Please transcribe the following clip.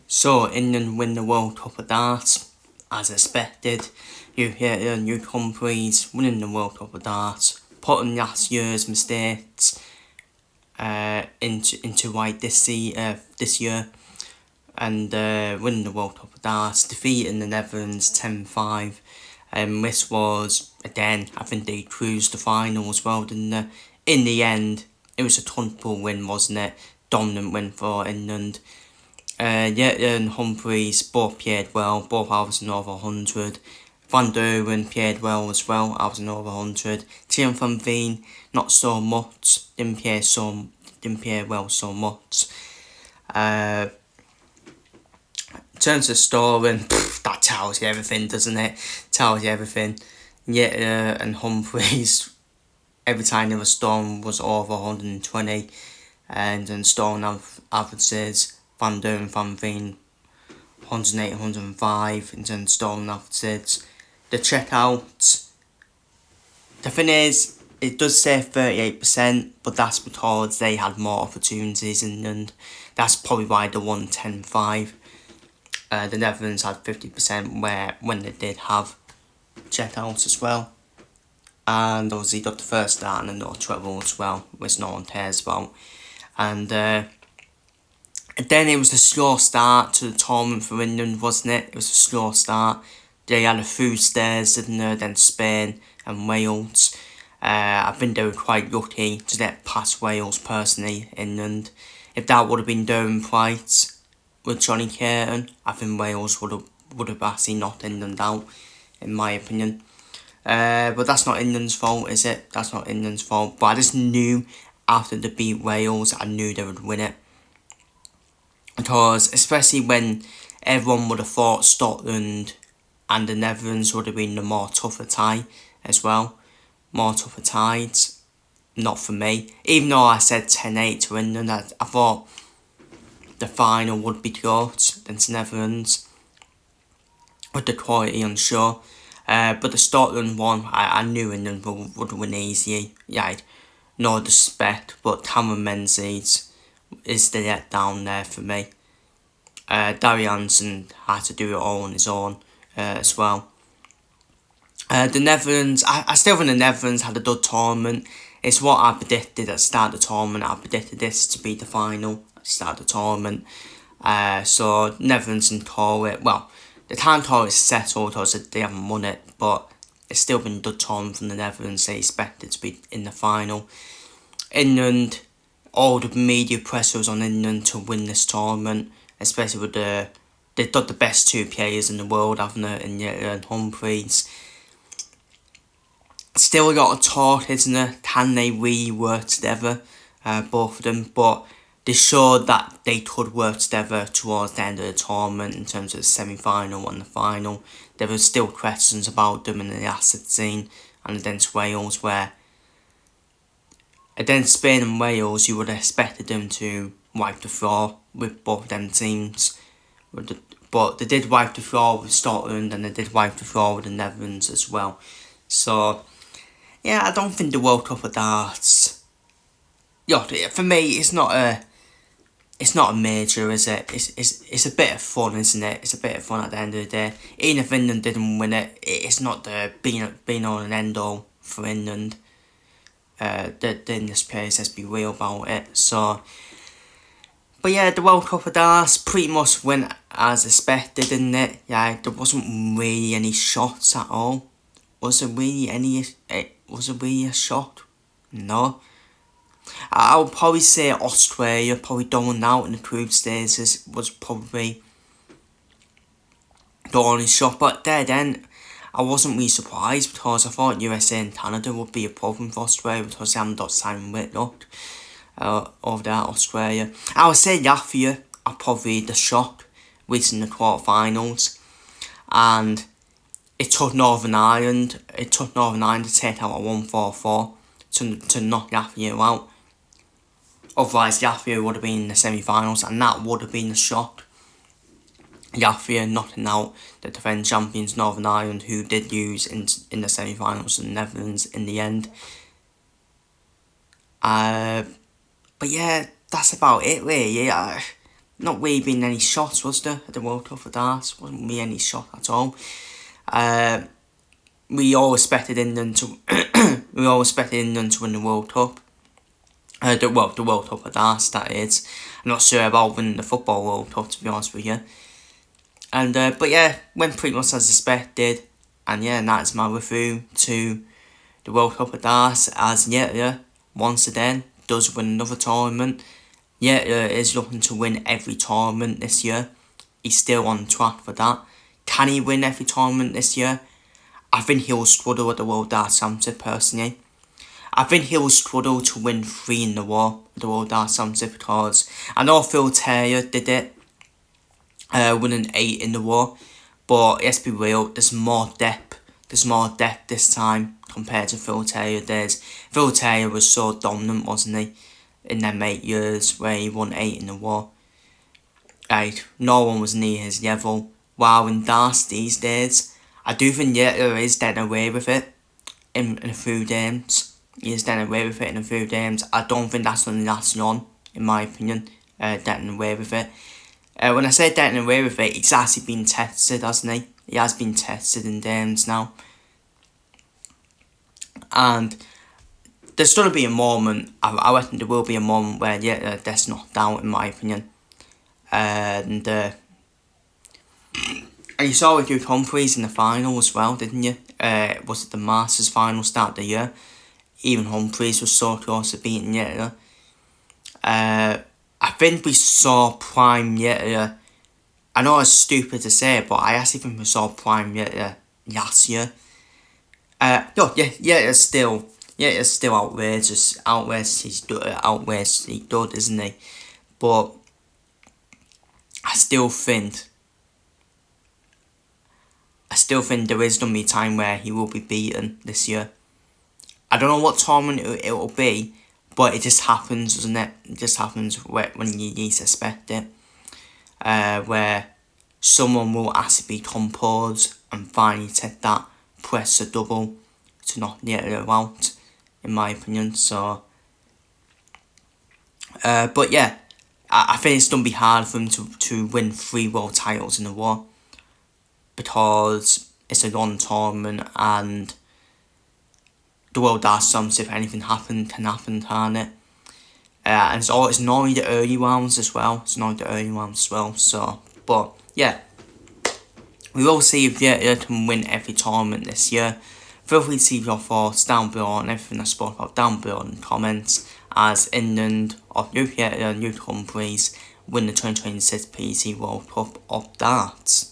So England win the World Cup of Darts, as expected. You hear new countries winning the World Cup of Darts, putting last year's mistakes into white this year, and winning the World Cup of Darts, defeating the Netherlands 10-5. This was, again, I think they cruised the final as well, didn't they? In the end, it was a comfortable win, wasn't it? Dominant win for England. And Humphreys both played well, both averaging over 100. Van Duren played well as well, averaging over 100. Thierry Van Veen, not so much, didn't play well so much. In terms of scoring, that tells you everything, doesn't it? Tells you everything. And Humphreys, every time they were scoring was over 120, and then scoring averages. Van Duren, Van Veen, 108, 105, and then scoring averages. The checkouts, the thing is, it does say 38%, but that's because they had more opportunities, and that's probably why they won 10-5. The Netherlands had 50% when they did have checkouts as well. And obviously got the first start and no trouble as well, which no one cares about. And then it was a slow start to the tournament for England, wasn't it? It was a slow start. They had a few stares, didn't they? Then Spain and Wales. I think they were quite lucky to get past Wales personally, England. If that would have been Durham White with Johnny Curtin, I think Wales would have actually knocked England out, in my opinion. But that's not England's fault, is it? That's not England's fault. But I just knew after they beat Wales, I knew they would win it. Because especially when everyone would have thought Scotland and the Netherlands would have been the more tougher tie as well. More tougher ties. Not for me. Even though I said 10-8 to England, I thought the final would be close against the Netherlands. With the quality unsure. But the Scotland one, I knew England would win easily. Yeah, no disrespect, but Cameron Menzies is the letdown there for me. Darry Hansen had to do it all on his own as well. The Netherlands, I still think the Netherlands had a good tournament. It's what I predicted at the start of the tournament. I predicted this to be the final at the start of the tournament. So Netherlands and call it. Well, the time call is settled because they haven't won it, but it's still been a good tournament from the Netherlands. They expected to be in the final. England, all the media pressure was on England to win this tournament, especially with they've got the best two players in the world, haven't they, in Humphreys. Still a lot of talk, isn't there? Can they really work together, both of them? But they showed that they could work together towards the end of the tournament in terms of the semi-final and the final. There were still questions about them in the last scene and against Wales, where against Spain and Wales you would have expected them to wipe the floor with both of them teams. But they did wipe the floor with Scotland, and they did wipe the floor with the Netherlands as well. So yeah, I don't think the World Cup of Darts, for me, it's not a major, is it? It's a bit of fun, isn't it? It's a bit of fun at the end of the day. Even if England didn't win it, it's not the being on and end all for England. In this place, let's be real about it. So, but yeah, the World Cup of Darts pretty much went as expected, didn't it? Yeah, there wasn't really any shots at all. Was it really a shot? No. I would probably say Australia probably going out in the group stages was probably the only shot. But then, I wasn't really surprised because I thought USA and Canada would be a problem for Australia because they haven't got Simon Whitlock over there at Australia. I would say Latvia are probably the shock reaching the quarterfinals, and it took Northern Ireland to take out a 1-4-4 to knock Latvia out. Otherwise, Latvia would have been in the semi-finals, and that would have been a shock. Latvia knocking out the defending champions Northern Ireland, who did lose in the semi-finals to the Netherlands in the end. But yeah, that's about it really. not really been any shots, was there, at the World Cup of darts? Wasn't really any shot at all. We all expected England to win the World Cup. The World Cup of darts, that is. I'm not sure about winning the Football World Cup, to be honest with you. And but yeah, went pretty much as expected. And yeah, and that's my review to the World Cup of darts. As once again does win another tournament. Is looking to win every tournament this year. He's still on track for that. Can he win every tournament this year? I think he'll struggle at the World Darts Championship personally. I think he'll struggle to win 3 in the war at the World Darts Championship, because I know Phil Taylor did it, winning 8 in the war. But let's be real, there's more depth. There's more depth this time compared to Phil Taylor days. Phil Taylor was so dominant, wasn't he, in them 8 years where he won 8 in the war. Like, no one was near his level. While in darts these days, I do think there is getting away with it in a few games. He is getting away with it in a few games. I don't think that's going to last long, in my opinion, getting away with it. When I say getting away with it, it's actually been tested, hasn't he? He has been tested in games now. And there's going to be a moment, I reckon there will be a moment where that's knocked out, in my opinion. And you saw with Duke Humphries in the final as well, didn't you? Was it the Masters final start of the year? Even Humphries was so close to beating Yetler. I think we saw prime Yetler. I know it's stupid to say, but I actually think we saw prime Yetler last year. It's still outrageous. Outrageous he did, isn't he? But I still think there is going to be a time where he will be beaten this year. I don't know what tournament it will be, but it just happens, doesn't it? It just happens when you least expect it. Where someone will actually be composed and finally take that press a double to knock the other out, in my opinion. So, but yeah, I think it's going to be hard for him to win 3 world titles in a row, because it's a long tournament and the World Darts Championship, if anything can happen, can't it? And it's normally the early rounds as well. So, but yeah, we will see if Vietnam can win every tournament this year. Feel free to leave your thoughts down below and everything I spoke about down below in the comments, as England or Youth Humphries win the 2026 PDC World Cup of Darts.